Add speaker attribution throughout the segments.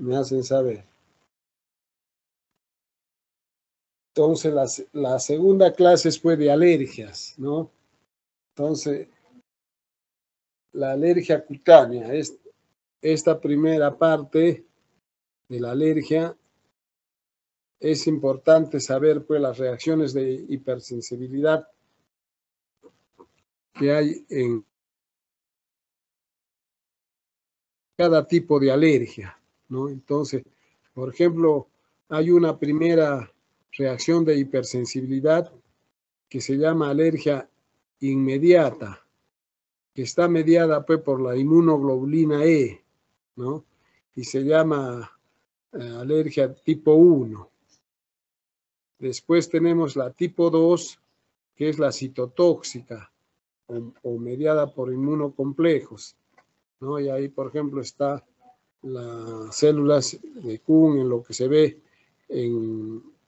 Speaker 1: me hacen saber. Entonces, la segunda clase es pues de alergias, ¿no? Entonces, la alergia cutánea, esta primera parte de la alergia, es importante saber pues las reacciones de hipersensibilidad que hay en cada tipo de alergia, ¿no? Entonces, por ejemplo, hay una primera reacción de hipersensibilidad que se llama alergia inmediata, que está mediada pues, por la inmunoglobulina E, ¿no? Y se llama alergia tipo 1. Después tenemos la tipo 2, que es la citotóxica o mediada por inmunocomplejos, ¿no? Y ahí, por ejemplo, está las células de Kuhn en lo que se ve,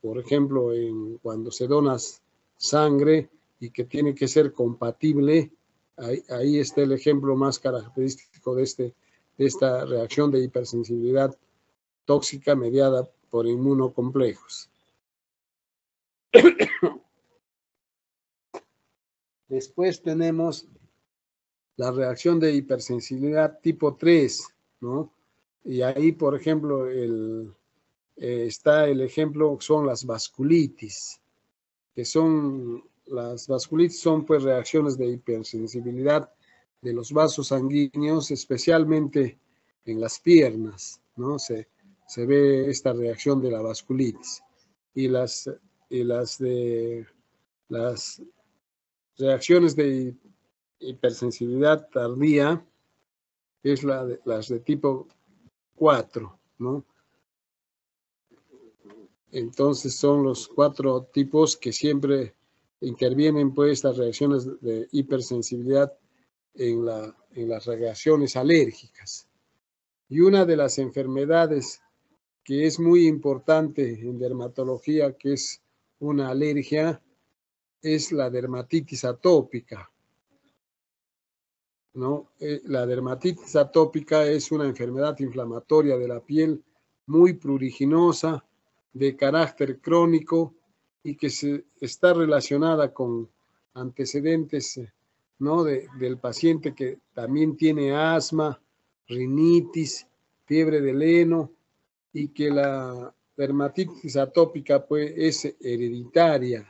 Speaker 1: por ejemplo, cuando se dona sangre y que tiene que ser compatible. Ahí está el ejemplo más característico de esta reacción de hipersensibilidad tóxica mediada por inmunocomplejos. Después tenemos la reacción de hipersensibilidad tipo 3, ¿no? Y ahí, por ejemplo, está el ejemplo, son las vasculitis, las vasculitis son pues reacciones de hipersensibilidad de los vasos sanguíneos, especialmente en las piernas, ¿no? Se ve esta reacción de la vasculitis. Y las reacciones de hipersensibilidad tardía es las de tipo 4, ¿no? Entonces son los 4 tipos que siempre intervienen pues estas reacciones de hipersensibilidad en las reacciones alérgicas. Y una de las enfermedades que es muy importante en dermatología, que es una alergia, es la dermatitis atópica, ¿no? La dermatitis atópica es una enfermedad inflamatoria de la piel muy pruriginosa, de carácter crónico y que está relacionada con antecedentes, ¿no? del paciente que también tiene asma, rinitis, fiebre del heno, y que la dermatitis atópica pues es hereditaria.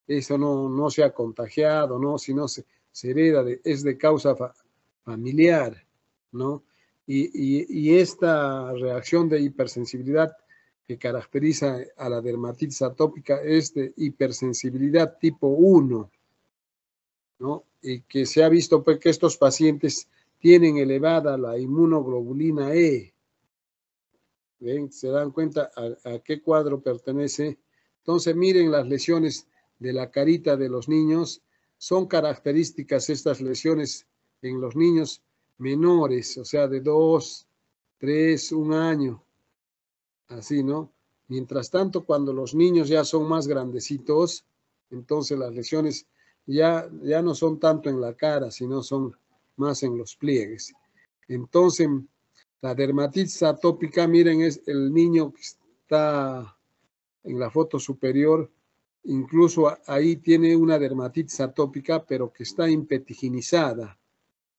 Speaker 1: Eso no se ha contagiado, ¿no? Sino se hereda, es de causa familiar, ¿no? Y esta reacción de hipersensibilidad que caracteriza a la dermatitis atópica es de hipersensibilidad tipo 1, ¿no? Y que se ha visto pues, que estos pacientes tienen elevada la inmunoglobulina E. ¿Ven? ¿Se dan cuenta a qué cuadro pertenece? Entonces miren las lesiones de la carita de los niños. Son características estas lesiones en los niños menores, o sea, de 2, 3, 1 año. Así, ¿no? Mientras tanto, cuando los niños ya son más grandecitos, entonces las lesiones ya no son tanto en la cara, sino son más en los pliegues. Entonces, la dermatitis atópica, miren, es el niño que está en la foto superior, incluso ahí tiene una dermatitis atópica, pero que está impetiginizada,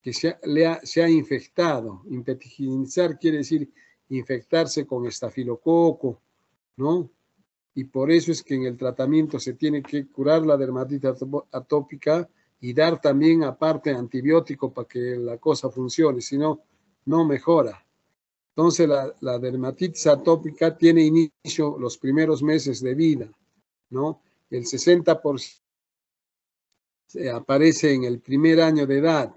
Speaker 1: que se ha infectado. Impetiginizar quiere decir infectarse con estafilococo, ¿no? Y por eso es que en el tratamiento se tiene que curar la dermatitis atópica y dar también aparte antibiótico para que la cosa funcione, si no, no mejora. Entonces la dermatitis atópica tiene inicio los primeros meses de vida, ¿no? El 60% aparece en el primer año de edad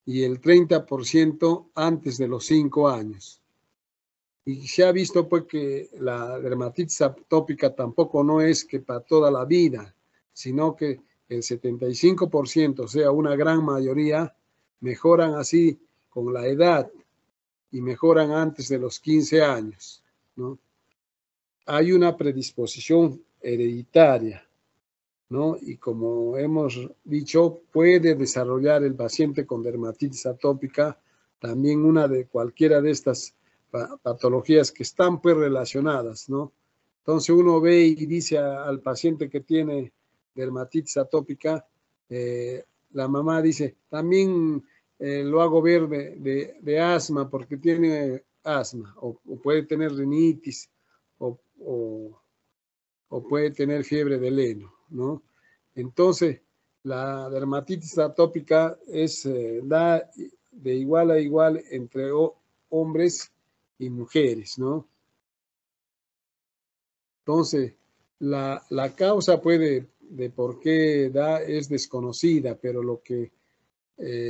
Speaker 1: y el 30% antes de los 5 años. Y se ha visto pues que la dermatitis atópica tampoco no es que para toda la vida, sino que el 75%, o sea, una gran mayoría, mejoran así con la edad y mejoran antes de los 15 años, ¿no? Hay una predisposición hereditaria, ¿no? Y como hemos dicho, puede desarrollar el paciente con dermatitis atópica también una de cualquiera de estas patologías que están pues relacionadas, ¿no? Entonces uno ve y dice al paciente que tiene dermatitis atópica, la mamá dice, también lo hago ver de asma porque tiene asma, o puede tener rinitis, o puede tener fiebre del heno, ¿no? Entonces, la dermatitis atópica da de igual a igual entre hombres y mujeres, ¿no? Entonces, la causa de por qué da es desconocida, pero lo que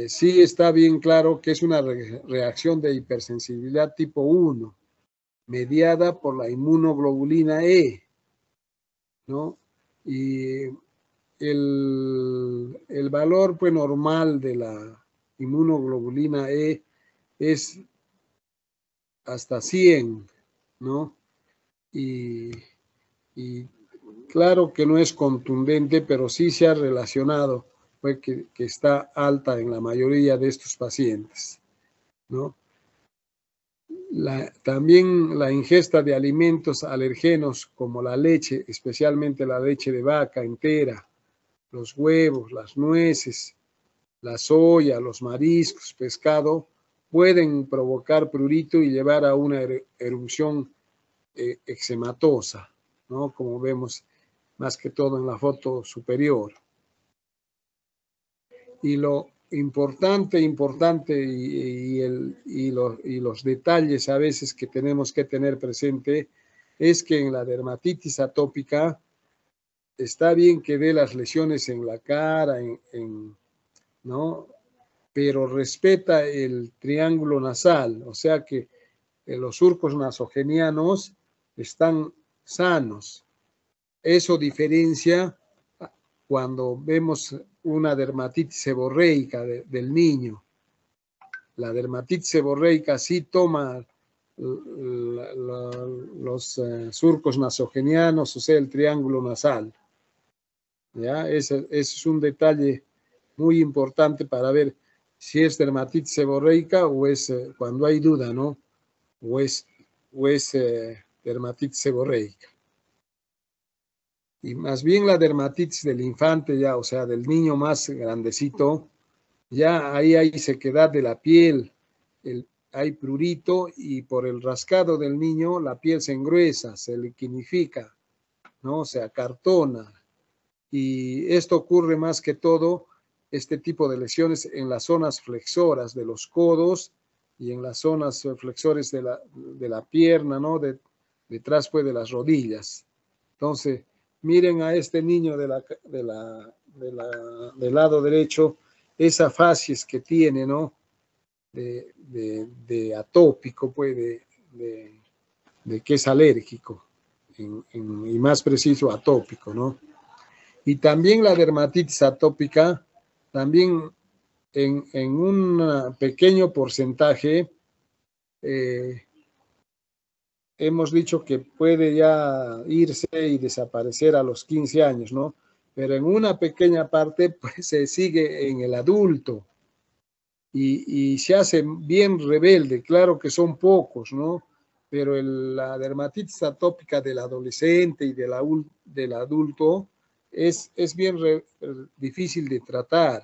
Speaker 1: sí está bien claro que es una reacción de hipersensibilidad tipo 1, mediada por la inmunoglobulina E, ¿no? Y el valor pues, normal de la inmunoglobulina E es hasta 100, ¿no? Y claro que no es contundente, pero sí se ha relacionado pues, que está alta en la mayoría de estos pacientes, ¿no? También la ingesta de alimentos alergenos como la leche, especialmente la leche de vaca entera, los huevos, las nueces, la soya, los mariscos, pescado, pueden provocar prurito y llevar a una erupción eczematosa, ¿no? Como vemos más que todo en la foto superior. Y lo importante y los detalles a veces que tenemos que tener presente es que en la dermatitis atópica está bien que dé las lesiones en la cara, ¿no? Pero respeta el triángulo nasal, o sea que los surcos nasogenianos están sanos. Eso diferencia cuando vemos una dermatitis seborreica del niño. La dermatitis seborreica sí toma los surcos nasogenianos, o sea, el triángulo nasal. ¿Ya? Ese es un detalle muy importante para ver si es dermatitis seborreica o es, cuando hay duda, ¿no? O es dermatitis seborreica. Y más bien la dermatitis del infante ya, o sea, del niño más grandecito, ya ahí hay sequedad de la piel, hay prurito y por el rascado del niño la piel se engruesa, se liquinifica, ¿no? Se acartona. Y esto ocurre más que todo, este tipo de lesiones en las zonas flexoras de los codos y en las zonas flexores de la pierna, ¿no? Detrás pues de las rodillas. Entonces, miren a este niño del lado derecho, esa facies que tiene, ¿no? De atópico, pues, de que es alérgico, y más preciso atópico, ¿no? Y también la dermatitis atópica, también en un pequeño porcentaje, hemos dicho que puede ya irse y desaparecer a los 15 años, ¿no? Pero en una pequeña parte, pues se sigue en el adulto y se hace bien rebelde. Claro que son pocos, ¿no? Pero la dermatitis atópica del adolescente y del adulto es bien difícil de tratar.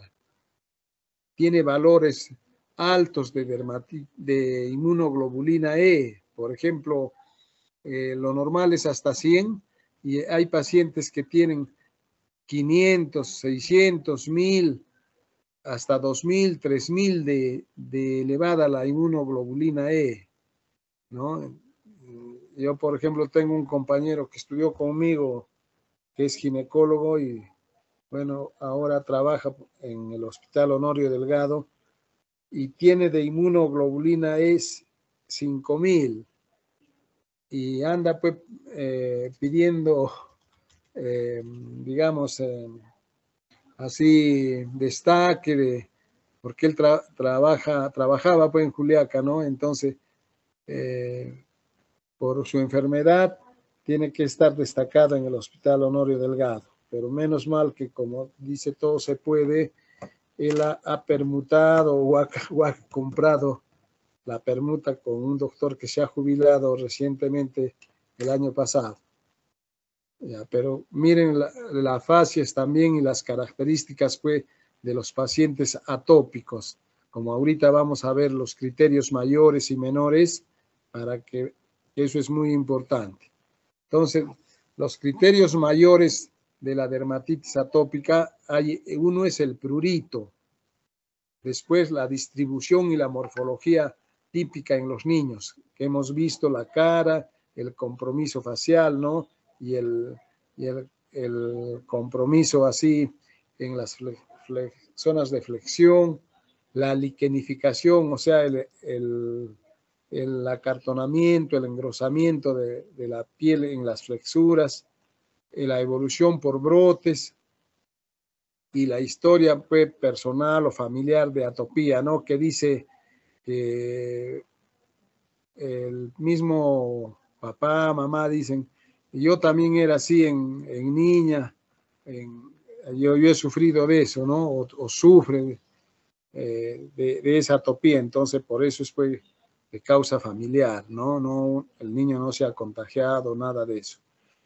Speaker 1: Tiene valores altos de inmunoglobulina E. Por ejemplo, lo normal es hasta 100 y hay pacientes que tienen 500, 600, 1000, hasta 2000, 3000 de elevada la inmunoglobulina E, ¿no? Yo, por ejemplo, tengo un compañero que estudió conmigo, que es ginecólogo y, bueno, ahora trabaja en el Hospital Honorio Delgado y tiene de inmunoglobulina E 5000 y anda pues pidiendo, digamos, así destaque, porque él trabajaba pues en Juliaca, ¿no? Entonces, por su enfermedad, tiene que estar destacado en el Hospital Honorio Delgado. Pero menos mal que, como dice, todo se puede, él ha permutado o ha comprado la permuta con un doctor que se ha jubilado recientemente el año pasado. Ya, pero miren la facies también y las características pues, de los pacientes atópicos. Como ahorita vamos a ver los criterios mayores y menores, para que eso es muy importante. Entonces, los criterios mayores de la dermatitis atópica, uno es el prurito, después la distribución y la morfología típica en los niños, que hemos visto la cara, el compromiso facial, ¿no? Y el compromiso así en las zonas de flexión, la liquenificación, o sea, el acartonamiento, el engrosamiento de la piel en las flexuras, la evolución por brotes y la historia pues, personal o familiar de atopía, ¿no? Que dice que el mismo papá, mamá dicen, yo también era así en niña, yo he sufrido de eso, ¿no? O sufre de esa atopía, entonces por eso es pues, de causa familiar, ¿no? No, el niño no se ha contagiado, nada de eso.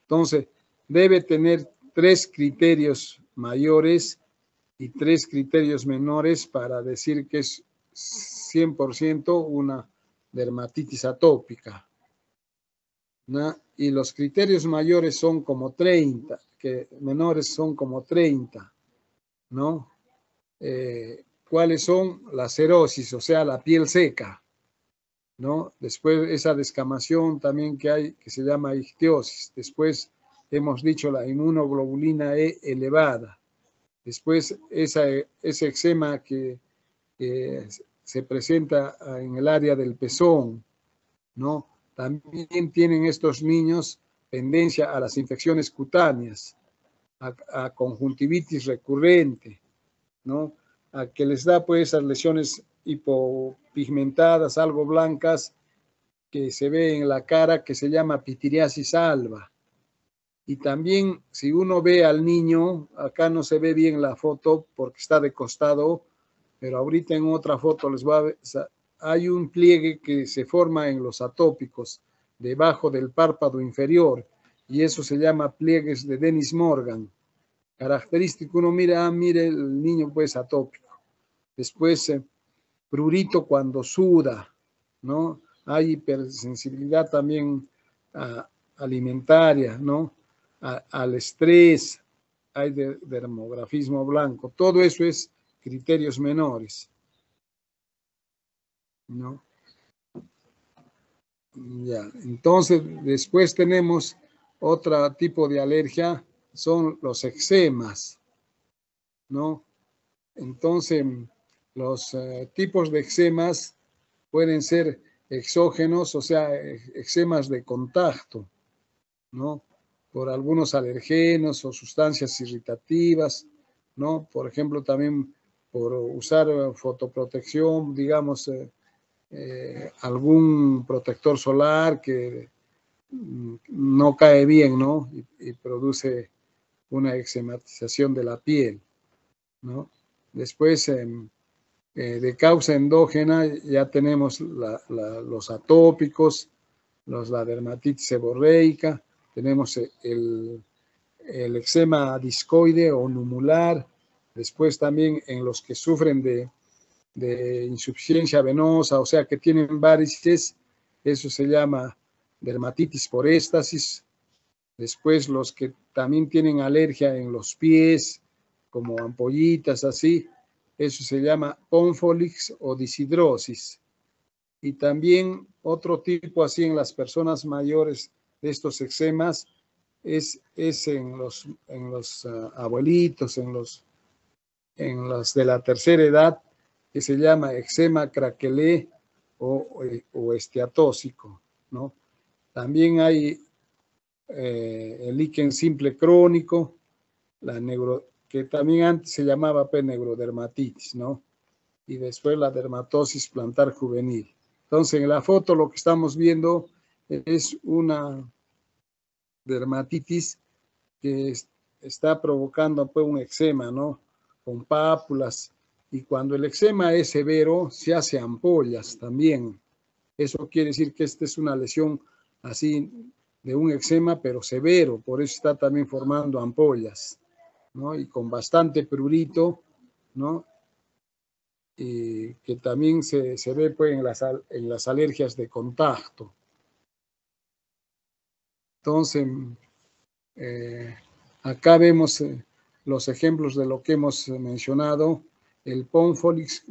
Speaker 1: Entonces, debe tener 3 criterios mayores y 3 criterios menores para decir que es 100% una dermatitis atópica, ¿no? Y los criterios mayores son como 30, que menores son como 30, ¿no? ¿Cuáles son? La cerosis, o sea, la piel seca, ¿no? Después esa descamación también que hay, que se llama ictiosis. Después hemos dicho la inmunoglobulina E elevada. Después ese eczema que se presenta en el área del pezón, ¿no? También tienen estos niños tendencia a las infecciones cutáneas, a conjuntivitis recurrente, ¿no? A que les da pues esas lesiones hipopigmentadas, algo blancas, que se ve en la cara, que se llama pitiriasis alba. Y también si uno ve al niño, acá no se ve bien la foto porque está de costado, pero ahorita en otra foto les va a ver, hay un pliegue que se forma en los atópicos debajo del párpado inferior y eso se llama pliegues de Dennis Morgan. Característico, uno mira, mire el niño pues atópico. Después prurito cuando suda, ¿no? Hay hipersensibilidad también alimentaria, ¿no? Al estrés, hay dermografismo blanco. Todo eso es criterios menores, ¿no? Ya, entonces después tenemos otro tipo de alergia, son los eczemas, ¿no? Entonces, los tipos de eczemas pueden ser exógenos, o sea, eczemas de contacto, ¿no? Por algunos alergenos o sustancias irritativas, ¿no? Por ejemplo, también por usar fotoprotección, digamos, algún protector solar que no cae bien, ¿no? Y produce una eczematización de la piel, ¿no? Después, de causa endógena, ya tenemos los atópicos, la dermatitis seborreica, tenemos el eczema discoide o numular, después también en los que sufren de insuficiencia venosa, o sea que tienen varices, eso se llama dermatitis por éstasis. Después los que también tienen alergia en los pies, como ampollitas así, eso se llama onfolix o disidrosis. Y también otro tipo así en las personas mayores de estos eczemas es en los abuelitos, en los de la tercera edad, que se llama eczema craquelé o esteatóxico, ¿no? También hay el líquen simple crónico, que también antes se llamaba neurodermatitis, ¿no? Y después la dermatosis plantar juvenil. Entonces, en la foto lo que estamos viendo es una dermatitis que está provocando pues, un eczema, ¿no? Con pápulas. Y cuando el eczema es severo, se hace ampollas también, Eso quiere decir que esta es una lesión así de un eczema, pero severo, por eso está también formando ampollas, ¿no? Y con bastante prurito, ¿no? Y que también se ve pues, en las alergias de contacto. Entonces, acá vemos los ejemplos de lo que hemos mencionado. El Ponfolix,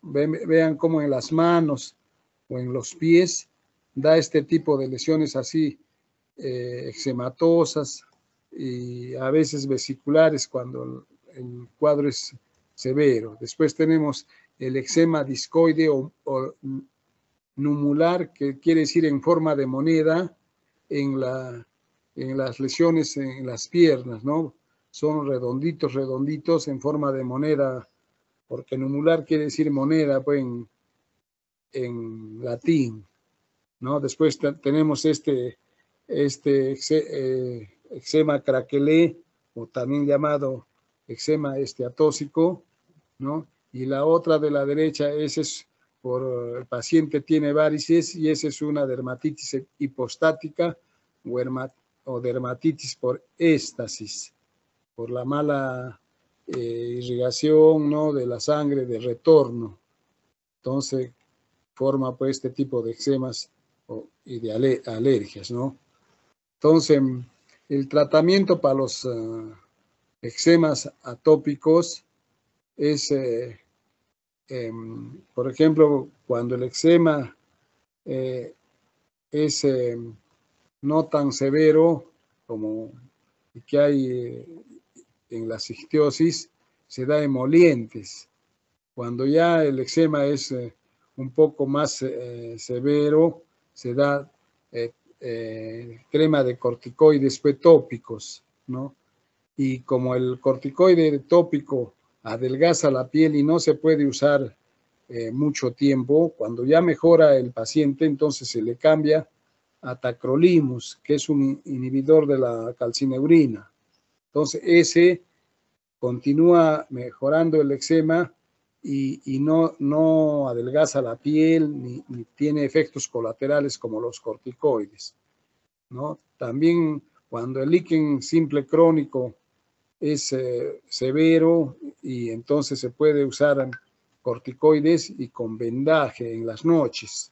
Speaker 1: vean cómo en las manos o en los pies da este tipo de lesiones así eczematosas y a veces vesiculares cuando el cuadro es severo. Después tenemos el eczema discoide o numular, que quiere decir en forma de moneda en las lesiones en las piernas, ¿no? Son redonditos en forma de moneda, porque numular quiere decir moneda pues, en latín, ¿no? Después tenemos este eczema craquelé, o también llamado eczema esteatóxico, ¿no? Y la otra de la derecha, ese es por el paciente tiene varices y esa es una dermatitis hipostática o dermatitis por éstasis, por la mala irrigación, ¿no? De la sangre de retorno. Entonces forma pues este tipo de eczemas y de alergias, ¿no? Entonces, el tratamiento para los eczemas atópicos es, por ejemplo, cuando el eczema es no tan severo como que hay en la cistiosis, se da emolientes. Cuando ya el eczema es un poco más severo, se da crema de corticoides tópicos, ¿no? Y como el corticoide tópico adelgaza la piel y no se puede usar mucho tiempo, cuando ya mejora el paciente, entonces se le cambia a tacrolimus, que es un inhibidor de la calcineurina. Entonces ese continúa mejorando el eczema y no adelgaza la piel ni tiene efectos colaterales como los corticoides, ¿no? También cuando el líquen simple crónico es severo y entonces se puede usar corticoides y con vendaje en las noches.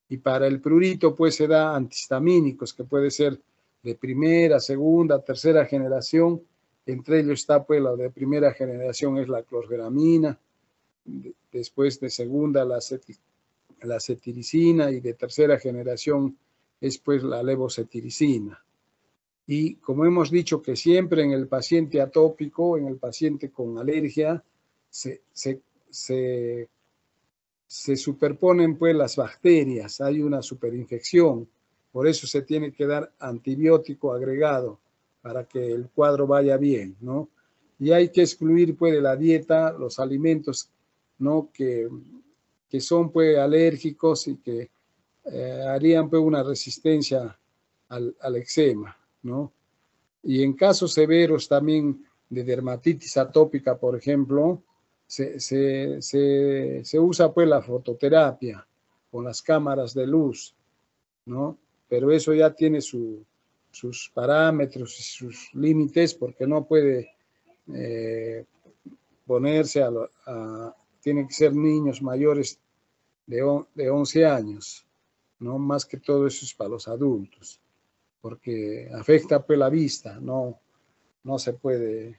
Speaker 1: Y para el prurito pues se da antihistamínicos que puede ser de primera, segunda, tercera generación. Entre ellos está pues la de primera generación es la clorgeramina, después de segunda la cetiricina y de tercera generación es pues la levocetiricina. Y como hemos dicho que siempre en el paciente atópico, en el paciente con alergia, se superponen pues las bacterias, hay una superinfección, por eso se tiene que dar antibiótico agregado para que el cuadro vaya bien, ¿no? Y hay que excluir pues de la dieta los alimentos, ¿no? que son pues alérgicos y que harían pues una resistencia al eczema, ¿no? Y en casos severos también de dermatitis atópica, por ejemplo, se usa pues la fototerapia con las cámaras de luz, ¿no? Pero eso ya tiene sus parámetros y sus límites porque no puede ponerse tienen que ser niños mayores de 11 años, ¿no? Más que todo eso es para los adultos, porque afecta pues la vista, no se puede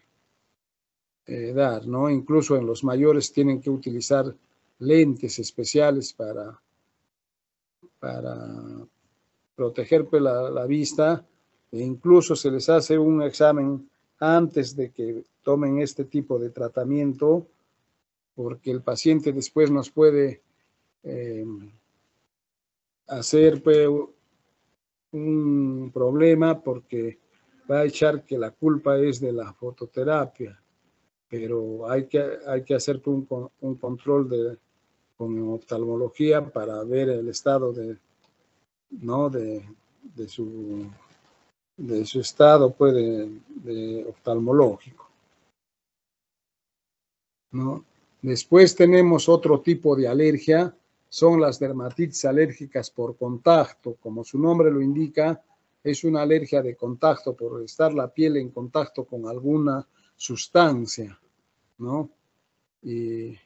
Speaker 1: dar, ¿no? Incluso en los mayores tienen que utilizar lentes especiales para proteger pues, la vista, e incluso se les hace un examen antes de que tomen este tipo de tratamiento, porque el paciente después nos puede hacer pues, un problema porque va a echar que la culpa es de la fototerapia, pero hay que hacer un control con oftalmología para ver el estado ¿no? de su estado pues, de oftalmológico, ¿no? Después tenemos otro tipo de alergia son las dermatitis alérgicas por contacto. Como su nombre lo indica, es una alergia de contacto por estar la piel en contacto con alguna sustancia, ¿no? Y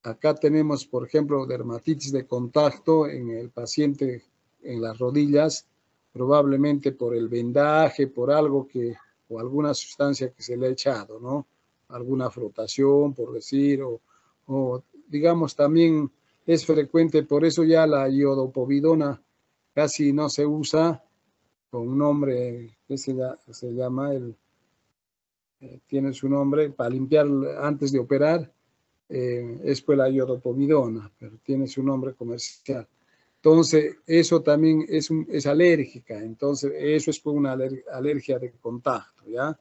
Speaker 1: acá tenemos, por ejemplo, dermatitis de contacto en el paciente en las rodillas, probablemente por el vendaje, por algo que, o alguna sustancia que se le ha echado, ¿no? Alguna frotación, por decir, o digamos también es frecuente, por eso ya la iodopovidona casi no se usa con un nombre que se llama, tiene su nombre, para limpiar antes de operar, es pues la iodopovidona, pero tiene su nombre comercial. Entonces, eso también es alérgica, entonces eso es por una alergia de contacto, ¿ya?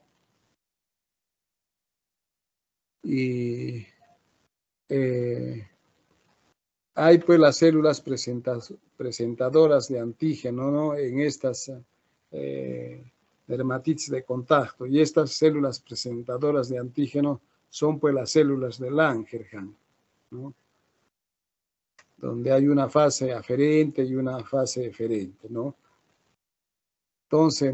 Speaker 1: Y hay pues las células presentadoras de antígeno, ¿no? En estas dermatitis de contacto, y estas células presentadoras de antígeno son pues las células de Langerhans, ¿no? Donde hay una fase aferente y una fase eferente, ¿no? Entonces,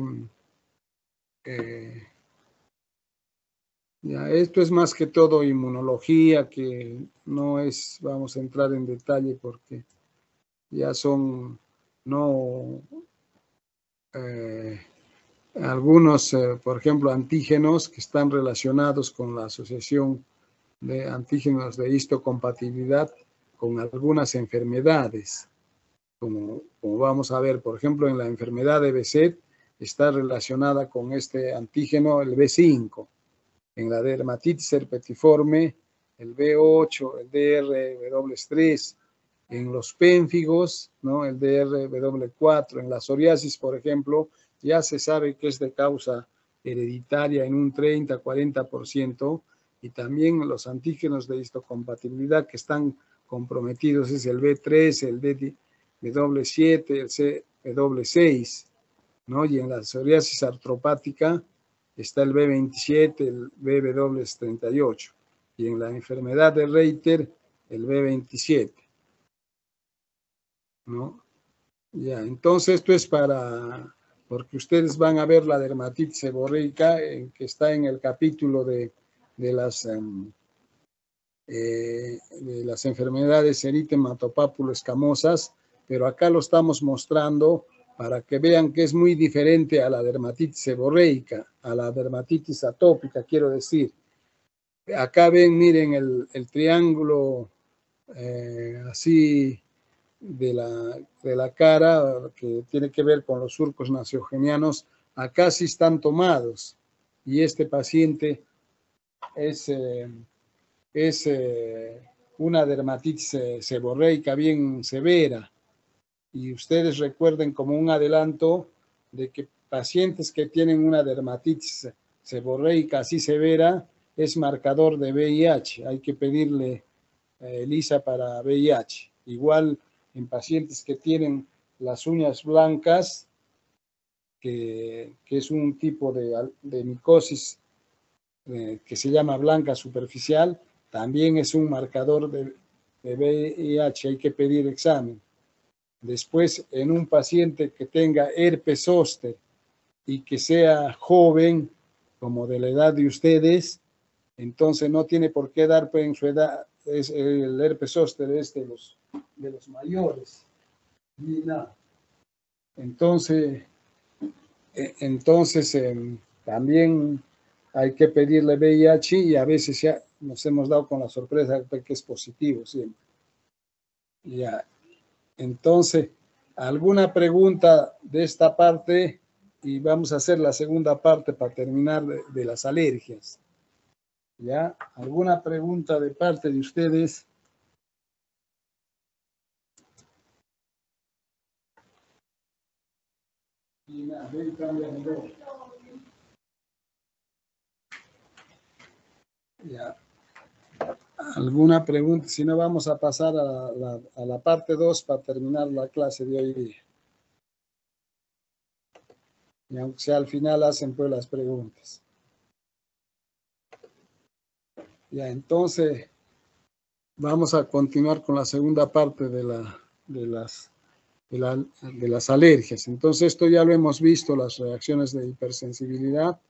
Speaker 1: ya, esto es más que todo inmunología, que no es, vamos a entrar en detalle porque ya son, no, algunos, por ejemplo, antígenos que están relacionados con la asociación de antígenos de histocompatibilidad con algunas enfermedades, como vamos a ver, por ejemplo, en la enfermedad de Behçet está relacionada con este antígeno, el B5. En la dermatitis herpetiforme, el B8, el DRW3, en los pénfigos, ¿no? El DRW4, en la psoriasis, por ejemplo, ya se sabe que es de causa hereditaria en un 30-40%, y también los antígenos de histocompatibilidad que están comprometidos es el B3, el DW7, el CW6, ¿no? Y en la psoriasis artropática está el B27, el BW38, y en la enfermedad de Reiter, el B27, ¿no? Ya, entonces esto es porque ustedes van a ver la dermatitis seborreica, que está en el capítulo de las enfermedades eritematopapulo-escamosas, pero acá lo estamos mostrando para que vean que es muy diferente a la dermatitis seborreica, a la dermatitis atópica, quiero decir. Acá ven, miren el triángulo así de la cara, que tiene que ver con los surcos nasogenianos, acá sí están tomados, y este paciente es una dermatitis seborreica bien severa. Y ustedes recuerden como un adelanto de que pacientes que tienen una dermatitis seborreica así severa es marcador de VIH. Hay que pedirle ELISA para VIH. Igual en pacientes que tienen las uñas blancas, que es un tipo de micosis que se llama blanca superficial, también es un marcador de VIH, hay que pedir examen. Después, en un paciente que tenga herpes zóster y que sea joven, como de la edad de ustedes, entonces no tiene por qué dar pues, en su edad, el herpes zóster es de los mayores. Y nada. Entonces también hay que pedirle VIH, y a veces ya nos hemos dado con la sorpresa de que es positivo siempre. Ya. Entonces, ¿alguna pregunta de esta parte? Y vamos a hacer la segunda parte para terminar de las alergias. ¿Ya? ¿Alguna pregunta de parte de ustedes? Y nada, ven, cambia mi voz. Ya. ¿Alguna pregunta? Si no, vamos a pasar a la parte 2 para terminar la clase de hoy día. Y aunque sea al final, hacen pues las preguntas. Ya, entonces, Vamos a continuar con la segunda parte de las alergias. Entonces, esto ya lo hemos visto, las reacciones de hipersensibilidad,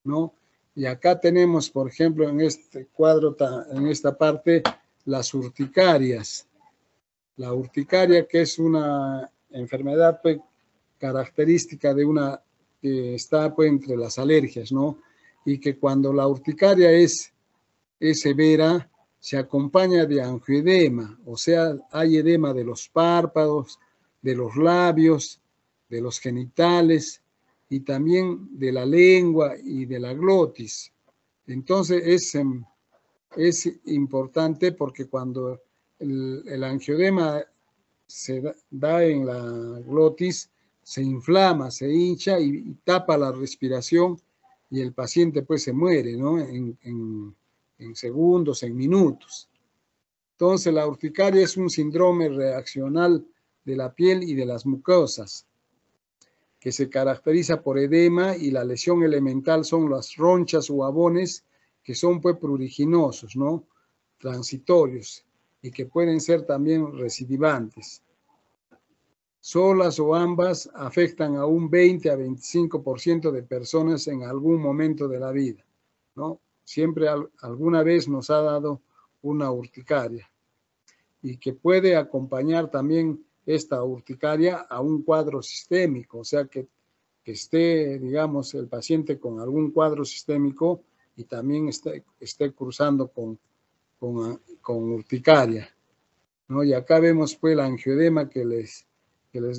Speaker 1: ¿no? Y acá tenemos, por ejemplo, en este cuadro, en esta parte, las urticarias. La urticaria, que es una enfermedad pues, característica de una que está pues, entre las alergias, ¿no? Y que cuando la urticaria es severa, se acompaña de angioedema, o sea, hay edema de los párpados, de los labios, de los genitales y también de la lengua y de la glotis. Entonces es importante porque cuando el angioedema se da en la glotis, se inflama, se hincha y tapa la respiración y el paciente pues se muere, ¿no? En segundos, en minutos. Entonces la urticaria es un síndrome reaccional de la piel y de las mucosas que se caracteriza por edema y la lesión elemental son las ronchas o abones que son pues pruriginosos, ¿no? Transitorios y que pueden ser también recidivantes. Solas o ambas afectan a un 20 a 25% de personas en algún momento de la vida, ¿no? Siempre alguna vez nos ha dado una urticaria y que puede acompañar también esta urticaria a un cuadro sistémico, o sea que esté, digamos, el paciente con algún cuadro sistémico y también esté cruzando con urticaria, ¿no? Y acá vemos pues el angioedema que les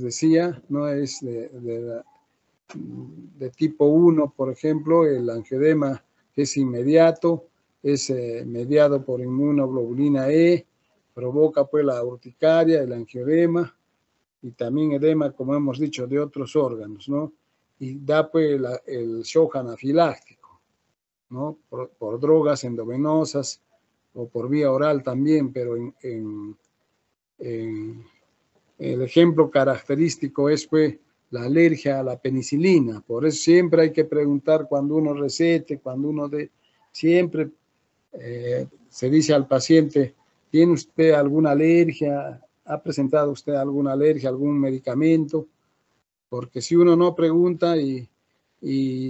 Speaker 1: decía, no es de tipo 1, por ejemplo, el angioedema es inmediato, es mediado por inmunoglobulina E, provoca pues la urticaria, el angioedema y también edema, como hemos dicho, de otros órganos, ¿no? Y da pues el shock anafiláctico, ¿no? Por drogas endovenosas o por vía oral también, pero el ejemplo característico es pues la alergia a la penicilina. Por eso siempre hay que preguntar cuando uno recete, cuando uno siempre se dice al paciente, ¿tiene usted alguna alergia? ¿Ha presentado usted alguna alergia, algún medicamento? Porque si uno no pregunta y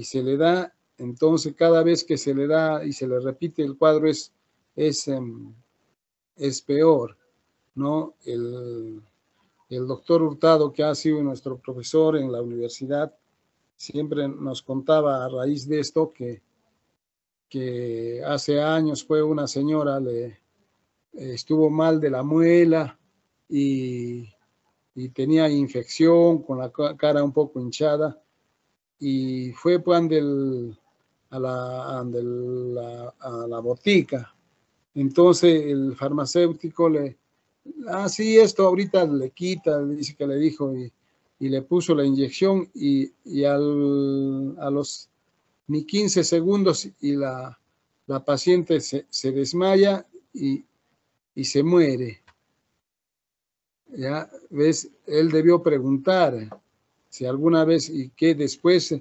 Speaker 1: se le da, entonces cada vez que se le da y se le repite el cuadro es peor, ¿no? El doctor Hurtado, que ha sido nuestro profesor en la universidad, siempre nos contaba a raíz de esto que hace años fue una señora, estuvo mal de la muela y tenía infección con la cara un poco hinchada y fue pues, a la botica. Entonces el farmacéutico sí, esto ahorita le quita, dice que le dijo, y le puso la inyección y a los ni 15 segundos y la paciente se desmaya y se muere. Ya ves, él debió preguntar si alguna vez y que después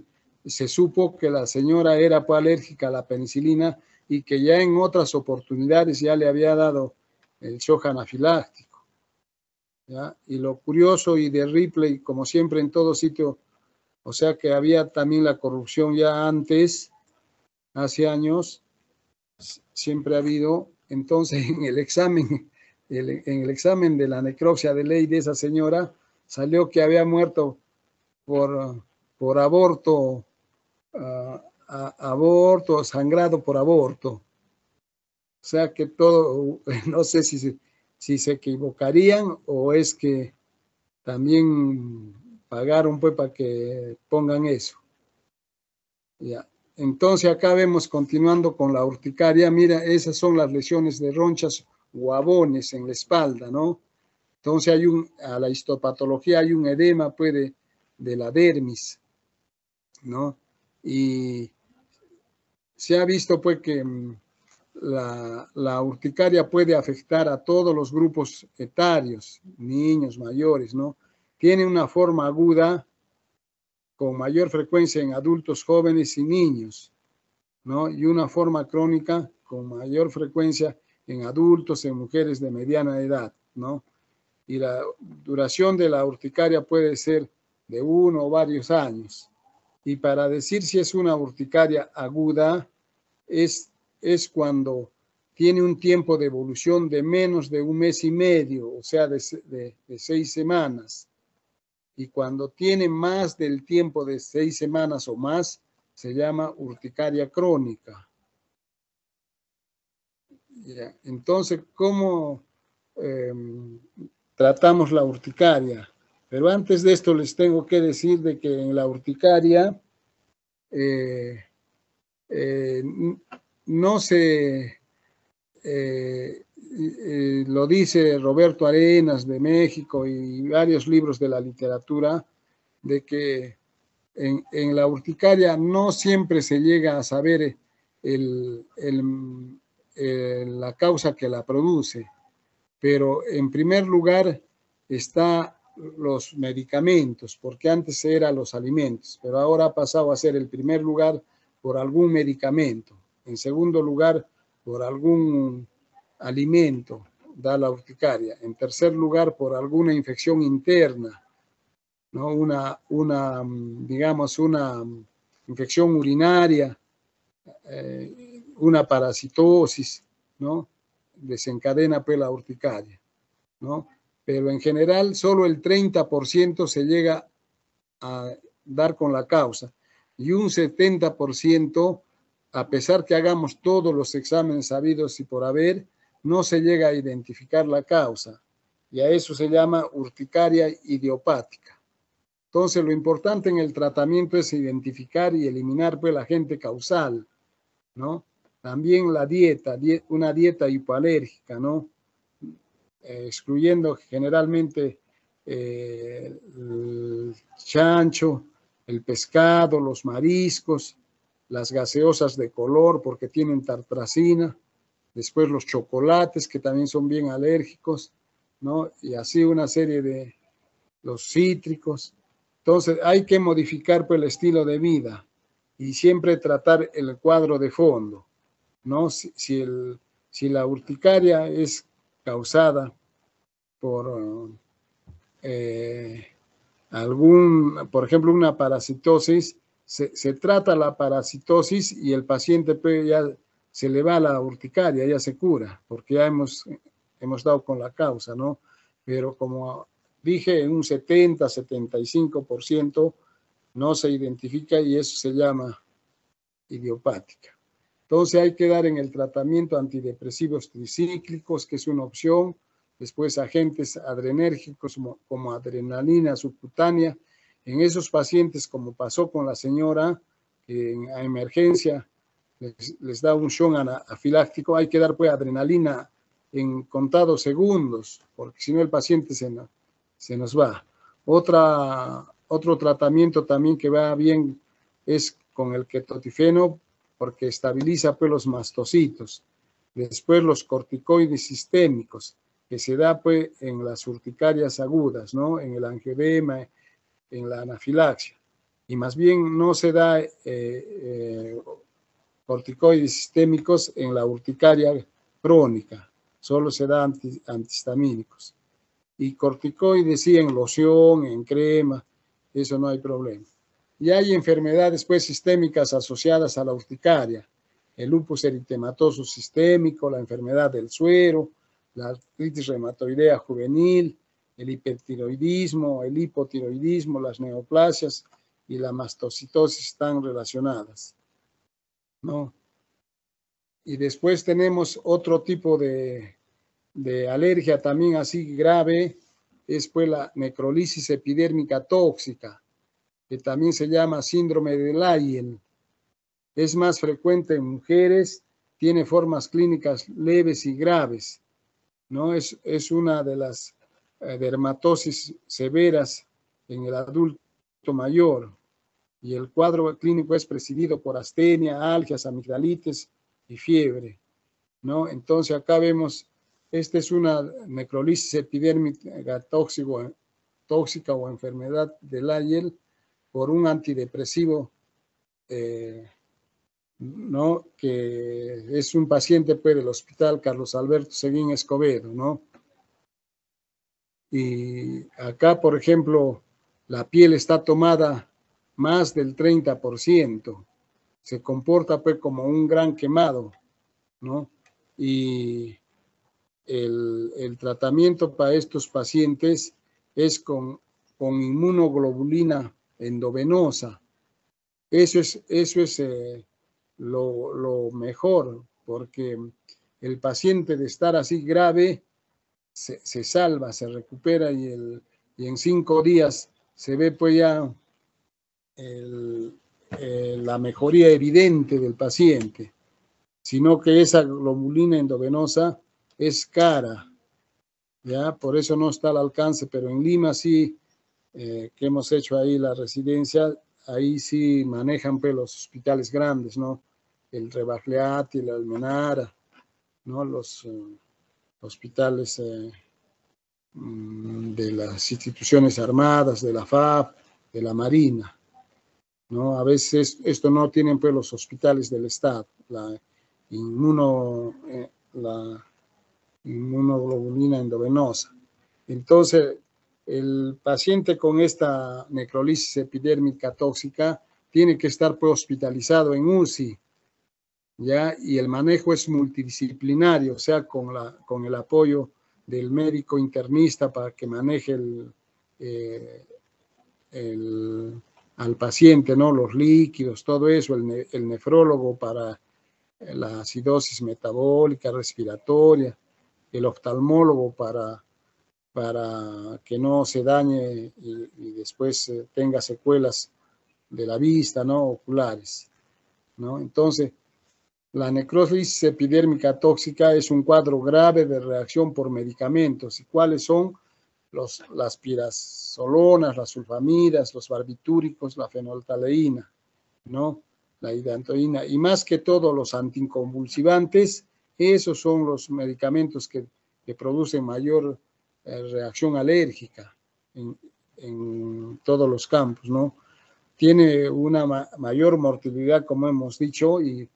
Speaker 1: se supo que la señora era alérgica a la penicilina y que ya en otras oportunidades ya le había dado el shock anafiláctico. ¿Ya? Y lo curioso y de Ripley, como siempre en todo sitio, o sea que había también la corrupción ya antes, hace años, siempre ha habido. Entonces en el examen, en el examen de la necropsia de ley de esa señora, salió que había muerto por aborto, aborto, sangrado por aborto. O sea que todo, no sé si se equivocarían o es que también pagaron pues para que pongan eso. Ya. Entonces acá vemos continuando con la urticaria, mira, esas son las lesiones de ronchas o abones en la espalda, ¿no? Entonces a la histopatología hay un edema pues de la dermis, ¿no? Y se ha visto pues que la urticaria puede afectar a todos los grupos etarios, niños, mayores, ¿no? Tiene una forma aguda con mayor frecuencia en adultos jóvenes y niños, ¿no? Y una forma crónica con mayor frecuencia en adultos, en mujeres de mediana edad, ¿no? Y la duración de la urticaria puede ser de 1 o varios años. Y para decir si es una urticaria aguda, es cuando tiene un tiempo de evolución de menos de 1 mes y medio, o sea, de 6 semanas. Y cuando tiene más del tiempo de 6 semanas o más, se llama urticaria crónica. Ya. Entonces, ¿cómo tratamos la urticaria? Pero antes de esto les tengo que decir de que en la urticaria no se... lo dice Roberto Arenas de México y varios libros de la literatura, de que en la urticaria no siempre se llega a saber la causa que la produce, pero en primer lugar está los medicamentos, porque antes eran los alimentos, pero ahora ha pasado a ser el primer lugar por algún medicamento, en segundo lugar por algún alimento, da la urticaria, en tercer lugar por alguna infección interna, ¿no? Digamos, una infección urinaria, una parasitosis, ¿no? Desencadena pues la urticaria, ¿no? Pero en general solo el 30% se llega a dar con la causa y un 70%, a pesar que hagamos todos los exámenes habidos y por haber, no se llega a identificar la causa, y a eso se llama urticaria idiopática. Entonces, lo importante en el tratamiento es identificar y eliminar pues, el agente causal, ¿no? También la dieta, una dieta hipoalérgica, ¿no? Excluyendo generalmente el chancho, el pescado, los mariscos, las gaseosas de color porque tienen tartrazina, después los chocolates que también son bien alérgicos, ¿no? Y así una serie de los cítricos. Entonces hay que modificar pues, el estilo de vida y siempre tratar el cuadro de fondo, ¿no? Si la urticaria es causada por por ejemplo, una parasitosis, se trata la parasitosis y el paciente pues, ya se le va la urticaria, ya se cura, porque ya hemos dado con la causa, ¿no? Pero como dije, en un 70-75% no se identifica y eso se llama idiopática. Entonces hay que dar en el tratamiento antidepresivos tricíclicos, que es una opción, después agentes adrenérgicos como adrenalina subcutánea. En esos pacientes, como pasó con la señora, que en emergencia les da un shock anafiláctico, hay que dar pues adrenalina en contados segundos, porque si no el paciente se nos va. Otro tratamiento también que va bien es con el ketotifeno, porque estabiliza pues, los mastocitos. Después los corticoides sistémicos, que se da pues, en las urticarias agudas, ¿no? En el angioedema, en la anafilaxia. Y más bien no se da corticoides sistémicos en la urticaria crónica, solo se da antihistamínicos. Y corticoides sí en loción, en crema, eso no hay problema. Y hay enfermedades pues sistémicas asociadas a la urticaria, el lupus eritematoso sistémico, la enfermedad del suero, la artritis reumatoidea juvenil, el hipertiroidismo, el hipotiroidismo, las neoplasias y la mastocitosis están relacionadas, ¿no? Y después tenemos otro tipo de alergia también así grave, es pues la necrolisis epidérmica tóxica, que también se llama síndrome de Lyell. Es más frecuente en mujeres, tiene formas clínicas leves y graves, ¿no? Es una de las dermatosis severas en el adulto mayor, y el cuadro clínico es presidido por astenia, algias, amigdalitis y fiebre, ¿no? Entonces acá vemos, esta es una necrolisis epidérmica tóxica o enfermedad de Lyell por un antidepresivo ¿no? Que es un paciente pues, del Hospital Carlos Alberto Seguín Escobedo, ¿no? Y acá, por ejemplo, la piel está tomada más del 30%. Se comporta pues como un gran quemado, ¿no? Y el tratamiento para estos pacientes es con inmunoglobulina endovenosa. Eso es lo mejor, porque el paciente de estar así grave se salva, se recupera y en 5 días se ve pues ya la mejoría evidente del paciente, sino que esa globulina endovenosa es cara, ¿ya? Por eso no está al alcance, pero en Lima sí, que hemos hecho ahí la residencia, ahí sí manejan pues, los hospitales grandes, ¿no? El Rebajleati, la Almenara, ¿no? Los hospitales de las instituciones armadas, de la FAP, de la Marina, ¿no? A veces esto no tienen pues los hospitales del Estado, la inmunoglobulina endovenosa. Entonces, el paciente con esta necrolisis epidérmica tóxica tiene que estar pues, hospitalizado en UCI, ¿ya? Y el manejo es multidisciplinario, o sea, con el apoyo del médico internista para que maneje al paciente, ¿no? Los líquidos, todo eso, el nefrólogo para la acidosis metabólica, respiratoria, el oftalmólogo para que no se dañe y después tenga secuelas de la vista, ¿no? Oculares, ¿no? Entonces, la necrosis epidérmica tóxica es un cuadro grave de reacción por medicamentos. ¿Y cuáles son? Las pirazolonas, las sulfamidas, los barbitúricos, la fenoltaleína, ¿no? La hidantoína. Y más que todo los anticonvulsivantes, esos son los medicamentos que producen mayor reacción alérgica en todos los campos, ¿no? Tiene una mayor mortalidad, como hemos dicho, y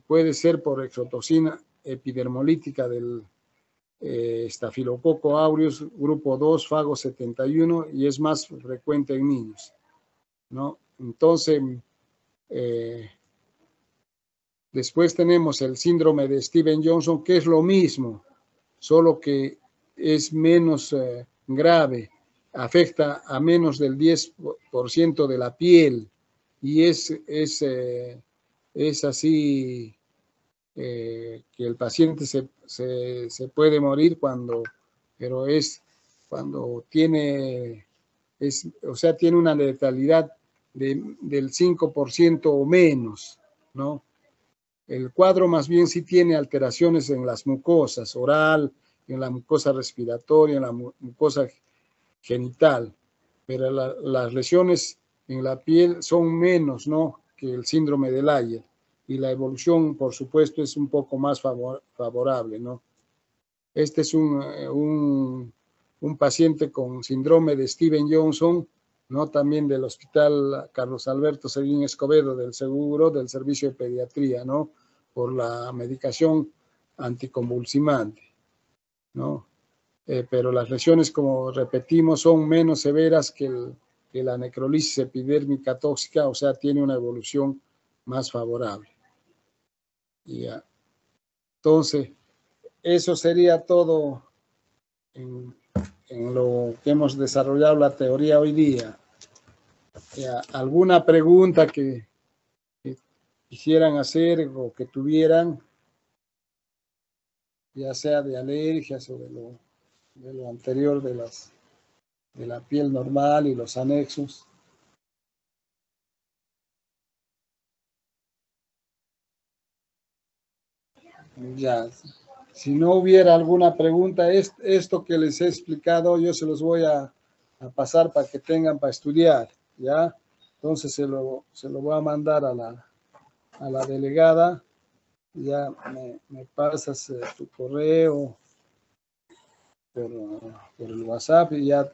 Speaker 1: puede ser por exotoxina epidermolítica del Staphylococcus aureus grupo 2, fago 71, y es más frecuente en niños, ¿no? Entonces, después tenemos el síndrome de Stevens-Johnson, que es lo mismo, solo que es menos grave, afecta a menos del 10% de la piel y es así que el paciente se puede morir pero es cuando tiene, o sea, tiene una letalidad del 5% o menos, ¿no? El cuadro más bien sí tiene alteraciones en las mucosas, oral, en la mucosa respiratoria, en la mucosa genital, pero las lesiones en la piel son menos, ¿no? Que el síndrome de Layer. Y la evolución, por supuesto, es un poco más favorable, ¿no? Este es un paciente con síndrome de Stevens-Johnson, ¿no? También del Hospital Carlos Alberto Seguín Escobedo, del seguro, del servicio de pediatría, ¿no? Por la medicación anticonvulsivante, ¿no? Pero las lesiones, como repetimos, son menos severas que la necrolisis epidérmica tóxica, o sea, tiene una evolución más favorable. Ya. Entonces, eso sería todo en lo que hemos desarrollado la teoría hoy día. ¿Alguna pregunta que quisieran hacer o que tuvieran, ya sea de alergias o de lo anterior de la piel normal y los anexos? Ya, si no hubiera alguna pregunta, esto que les he explicado, yo se los voy a pasar para que tengan para estudiar, ¿ya? Entonces se lo voy a mandar a la delegada, ya me pasas tu correo por el WhatsApp y ya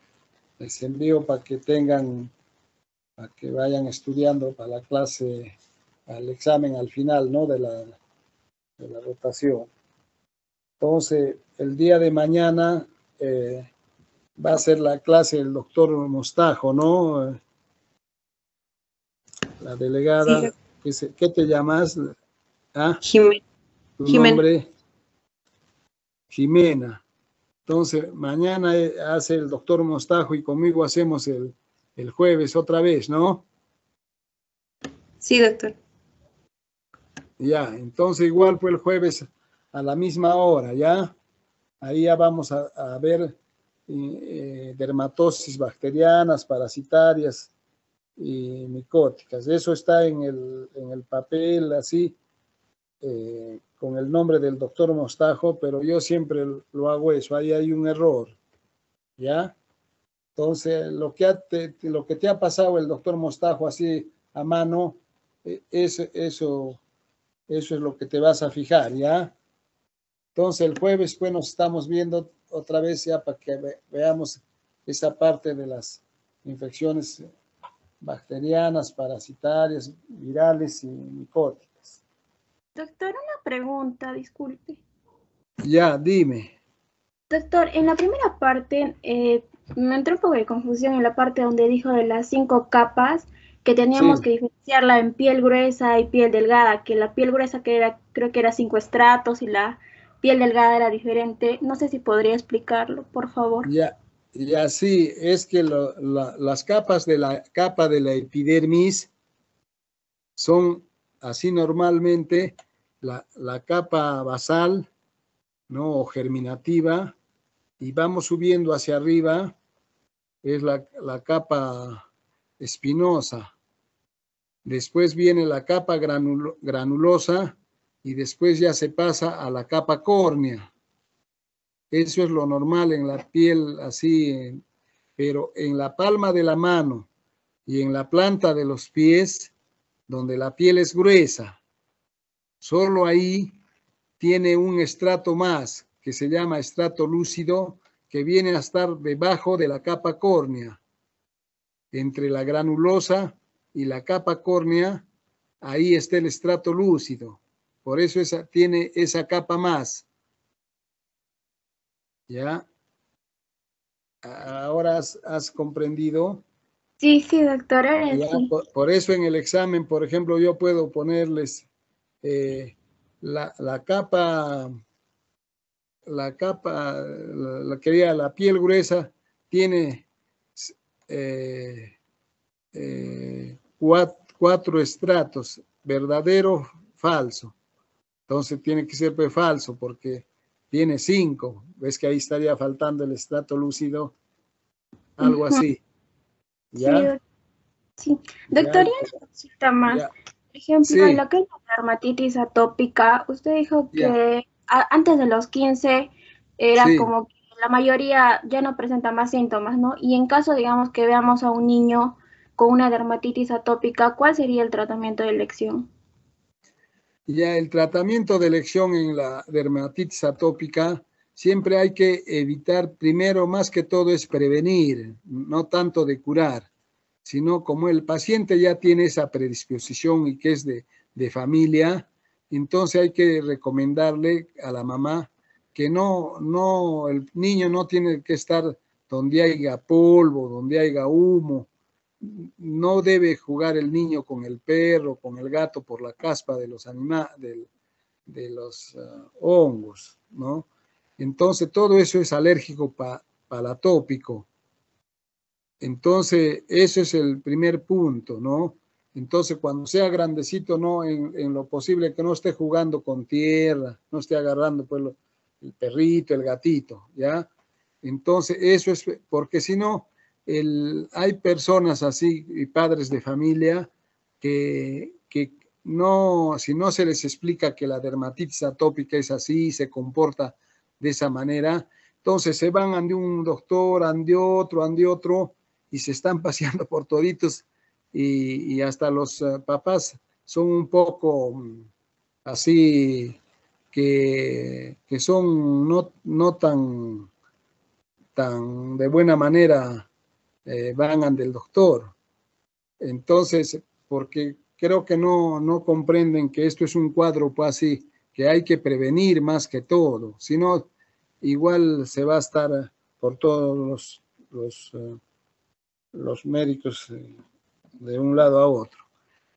Speaker 1: les envío para que vayan estudiando para la clase al examen al final, ¿no? De la rotación. Entonces, el día de mañana va a ser la clase del doctor Mostajo, ¿no? La delegada,
Speaker 2: Sí,
Speaker 1: ¿qué te llamas? ¿Ah?
Speaker 2: Jimena.
Speaker 1: Tu
Speaker 2: Jimena.
Speaker 1: nombre, Jimena. Entonces, mañana hace el doctor Mostajo y conmigo hacemos el jueves otra vez, ¿no?
Speaker 2: Sí, doctor.
Speaker 1: Ya, entonces igual fue el jueves a la misma hora, ¿ya? Ahí ya vamos a ver dermatosis bacterianas, parasitarias y micóticas. Eso está en el papel así, con el nombre del doctor Mostajo, pero yo siempre lo hago eso, ahí hay un error, ¿ya? Entonces, lo que te ha pasado el doctor Mostajo así a mano, eso es lo que te vas a fijar, ¿ya? Entonces, el jueves, pues, nos estamos viendo otra vez ya para que veamos esa parte de las infecciones bacterianas, parasitarias, virales y micóticas.
Speaker 2: Doctor, una pregunta, disculpe.
Speaker 1: Ya, dime.
Speaker 2: Doctor, en la primera parte me entró un poco de confusión en la parte donde dijo de las 5 capas, que teníamos
Speaker 1: Sí,
Speaker 2: que diferenciarla en piel gruesa y piel delgada, que la piel gruesa creo que era 5 estratos y la piel delgada era diferente. No sé si podría explicarlo, por favor.
Speaker 1: ya, ya sí, es que las capas de la capa de la epidermis son así normalmente la capa basal, ¿no? O germinativa, y vamos subiendo hacia arriba, es la capa espinosa. Después viene la capa granulosa y después ya se pasa a la capa córnea. Eso es lo normal en la piel, así, pero en la palma de la mano y en la planta de los pies, donde la piel es gruesa, solo ahí tiene un estrato más que se llama estrato lúcido, que viene a estar debajo de la capa córnea. Entre la granulosa y la capa córnea, ahí está el estrato lúcido. Por eso tiene esa capa más. ¿Ya? Ahora has comprendido.
Speaker 2: Sí, sí, doctor, ahora
Speaker 1: ¿Ya?
Speaker 2: sí.
Speaker 1: Por eso en el examen, por ejemplo, yo puedo ponerles eh, la capa, la piel gruesa tiene eh, 4 estratos, verdadero, falso. Entonces tiene que ser pues, falso porque tiene 5. Ves que ahí estaría faltando el estrato lúcido, algo
Speaker 2: Ujú.
Speaker 1: así.
Speaker 2: Sí,
Speaker 1: ¿Ya?
Speaker 2: sí.
Speaker 1: Ya,
Speaker 2: Doctor, y una cosita más.
Speaker 1: ya.
Speaker 2: Por ejemplo, en
Speaker 1: Sí,
Speaker 2: lo que es la dermatitis atópica, usted dijo
Speaker 1: ya,
Speaker 2: que antes de los 15 era
Speaker 1: sí.
Speaker 2: como que la mayoría ya no presenta más síntomas, ¿no? Y en caso, digamos, que veamos a un niño con una dermatitis atópica, ¿cuál sería el tratamiento de elección?
Speaker 1: Ya el tratamiento de elección en la dermatitis atópica, siempre hay que evitar, primero, más que todo, es prevenir, no tanto de curar, sino como el paciente ya tiene esa predisposición y que es de familia, entonces hay que recomendarle a la mamá que el niño no tiene que estar donde haya polvo, donde haya humo, no debe jugar el niño con el perro, con el gato por la caspa de los de los hongos, ¿no? Entonces todo eso es alérgico palatópico. Entonces, eso es el primer punto, ¿no? Entonces, cuando sea grandecito, no, en lo posible que no esté jugando con tierra, no esté agarrando pues el perrito, el gatito, ¿ya? Entonces, eso es, porque si no, hay personas así y padres de familia que no, si no se les explica que la dermatitis atópica es así, se comporta de esa manera, entonces se van ante un doctor, ante otro, y se están paseando por toditos y hasta los papás son un poco así que son no tan de buena manera van ante el doctor. Entonces, porque creo que no comprenden que esto es un cuadro pues así, que hay que prevenir más que todo, si no, igual se va a estar por todos los médicos de un lado a otro.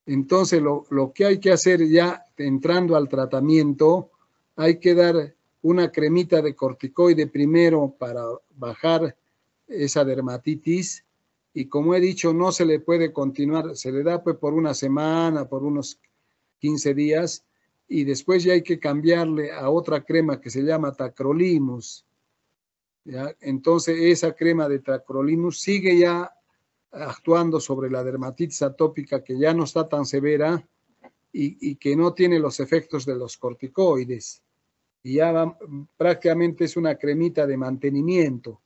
Speaker 1: Entonces, lo que hay que hacer ya entrando al tratamiento, hay que dar una cremita de corticoide primero para bajar esa dermatitis, y como he dicho, no se le puede continuar, se le da pues por una semana, por unos 15 días, y después ya hay que cambiarle a otra crema que se llama tacrolimus, ¿ya? Entonces esa crema de tacrolimus sigue ya actuando sobre la dermatitis atópica, que ya no está tan severa y que no tiene los efectos de los corticoides, y ya prácticamente es una cremita de mantenimiento,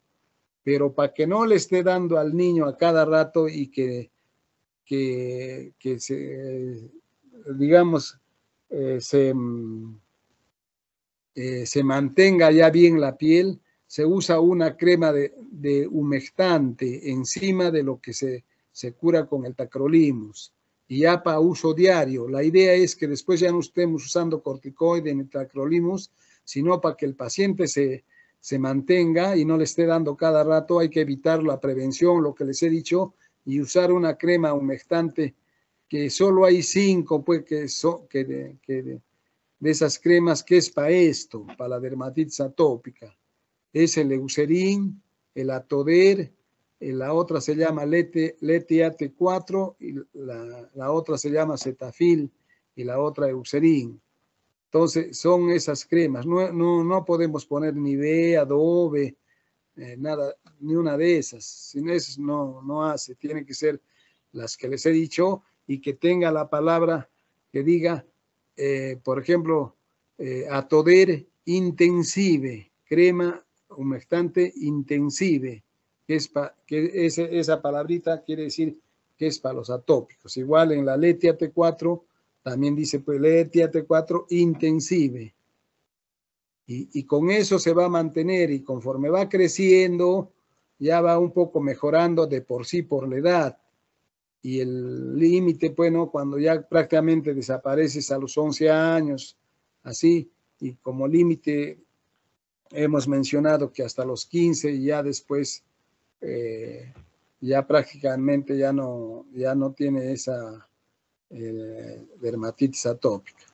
Speaker 1: pero para que no le esté dando al niño a cada rato y que se, digamos, se mantenga ya bien la piel, se usa una crema de humectante encima de lo que se cura con el tacrolimus, y ya para uso diario. La idea es que después ya no estemos usando corticoide ni tacrolimus, sino para que el paciente se mantenga y no le esté dando cada rato. Hay que evitar la prevención, lo que les he dicho, y usar una crema humectante, que solo hay 5 pues, de esas cremas que es para esto, para la dermatitis atópica. Es el Eucerin, el Atoder, la otra se llama Letiate-4, y la otra se llama Cetafil, y la otra Eucerin. Entonces, son esas cremas. No podemos poner ni B, Adobe, nada, ni una de esas. Sin eso no hace. Tienen que ser las que les he dicho, y que tenga la palabra que diga, por ejemplo, Atoder Intensive, crema humectante intensive, que esa palabrita quiere decir que es para los atópicos. Igual en la Letiate-4 también dice pues Letiate-4 intensive. Y con eso se va a mantener, y conforme va creciendo, ya va un poco mejorando de por sí por la edad. Y el límite, bueno, cuando ya prácticamente desapareces a los 11 años, así, y como límite hemos mencionado que hasta los 15, y ya después ya prácticamente ya no tiene esa dermatitis atópica.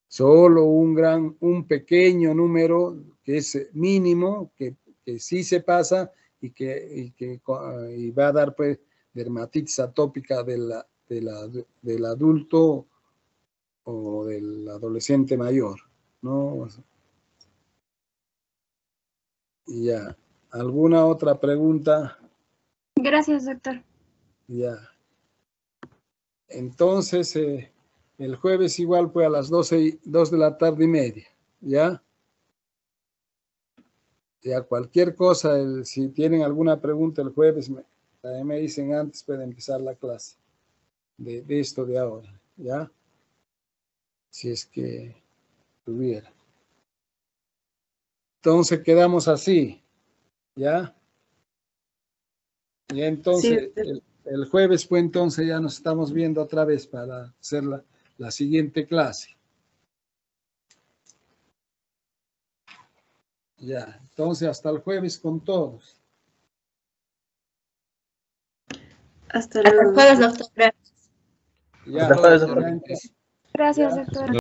Speaker 1: Solo un pequeño número que es mínimo, que sí se pasa y va a dar pues dermatitis atópica del adulto o del adolescente mayor, ¿no? Ya. ¿Alguna otra pregunta?
Speaker 2: Gracias, doctor.
Speaker 1: Ya. Entonces, el jueves igual pues a las 2 de la tarde y media, ¿ya? Ya, cualquier cosa, si tienen alguna pregunta el jueves, también me dicen antes para empezar la clase de esto de ahora, ¿ya? Si es que tuviera. Entonces quedamos así, ¿ya? Y entonces
Speaker 2: Sí.
Speaker 1: el jueves pues entonces ya nos estamos viendo otra vez para hacer la siguiente clase. Ya, entonces hasta el jueves con todos.
Speaker 2: Hasta el jueves, doctor.
Speaker 1: Ya,
Speaker 3: Hasta el jueves,
Speaker 1: ya,
Speaker 3: doctor.
Speaker 1: entonces,
Speaker 2: Gracias,
Speaker 1: ya.
Speaker 2: doctor.